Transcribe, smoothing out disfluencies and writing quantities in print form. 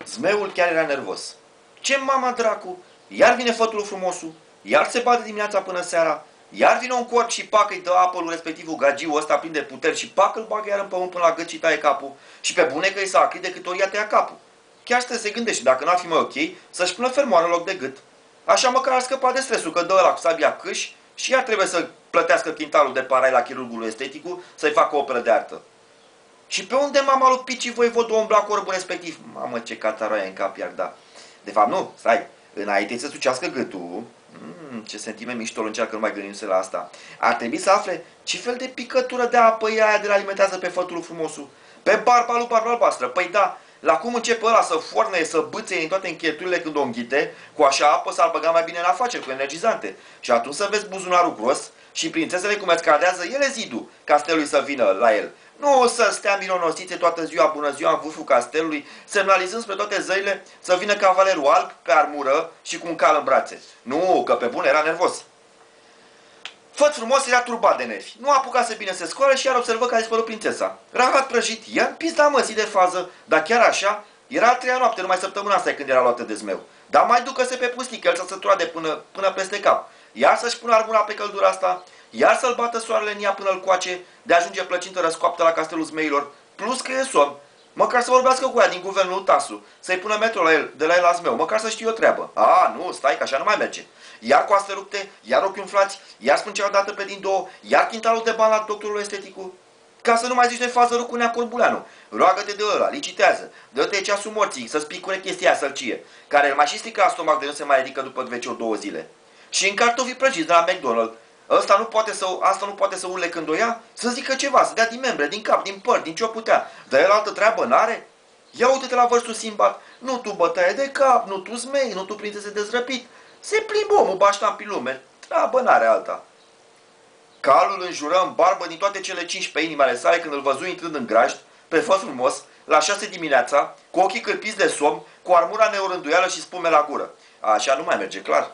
Zmeul chiar era nervos. Ce mama dracu? Iar vine fătul frumosul, iar se bate dimineața până seara, iar vine un corp și pac îi dă apă lui respectivul gagiu ăsta plin de puteri și pac îl bagă iar în pământ până la gât și taie capul. Și pe bune că îi s-a acrit de câte ori ea tăia capul. Chiar se gândește, dacă n-ar fi mai ok, să-și pună fermoară în loc de gât. Așa măcar ar scăpa de stresul că dă ăla cu sabia câș și ea trebuie să plătească chintalul de parai la chirurgul esteticul să-i facă o operă de artă. Și pe unde mama lui Pici voivodul umbla corbul respectiv? Mamă, ce cataroaie în cap iar da. De fapt, nu, stai, înainte să sucească gâtul, ce sentiment mișto îl încearcă, nu mai gândindu-se la asta. Ar trebui să afle ce fel de picătură de apă e aia de la alimentează pe fătul frumosul. Pe barba lui barba albastră, păi da, la cum începe ăla să forne, să bâțe în toate încheieturile când o înghite, cu așa apă s-ar băga mai bine în afaceri, cu energizante. Și atunci să vezi buzunarul gros și prințesele cum escadează ele zidul castelului să vină la el. Nu să stea mironosițe toată ziua, bună ziua, în vârful castelului, semnalizând spre toate zările să vină cavalerul alb pe armură și cu un cal în brațe. Nu, că pe bune era nervos. Făt frumos era turbat de nervi. Nu apucase bine să scoale și iar observă că a dispărut prințesa. Rahat prăjit, ia în pizda măsii de fază, dar chiar așa, era a treia noapte, numai săptămâna asta când era luată de zmeu. Dar mai ducă-se pe pustic, el să sătura de până peste cap. Iar să-și pună armura pe căldura asta, iar să-l bată soarele în ea până-l coace, de ajunge plăcintă răscoaptă la castelul zmeilor, plus că e somn. Măcar să vorbească cu ea din guvernul Tasu, să-i pună metro la el, de la el la zmeu, măcar să știe o treabă. A, nu, stai că așa nu mai merge. Iar coaste rupte, iar ochi umflați, iar spâncea odată pe din două, iar chintalul de bani la doctorul esteticul. Ca să nu mai zici de fază cu Nea Corbuleanu. Roagă-te de ăla, licitează, dă-te ceasul morții, să spicure chestia aia sălcie, care îl mai și strică la stomac de nu se mai ridică după WC 2 zile. Și în cartofii prăjiți de la McDonald's. Asta nu poate să urle când o ia? Să zică ceva, să dea din membre, din cap, din păr, din ce-o putea. Dar el altă treabă n-are? Ia uite-te la vărsul Simbat. Nu tu bătaie de cap, nu tu zmei, nu tu prințese dezrăpit. Se plimbă omul baștan pe lume. Treabă n-are alta. Calul înjură în barbă din toate cele 15 inimi ale sale când îl văzu intrând în grajd, pe Făt frumos, la 6 dimineața, cu ochii cârpiți de somn, cu armura neorânduială și spume la gură. Așa nu mai merge, clar.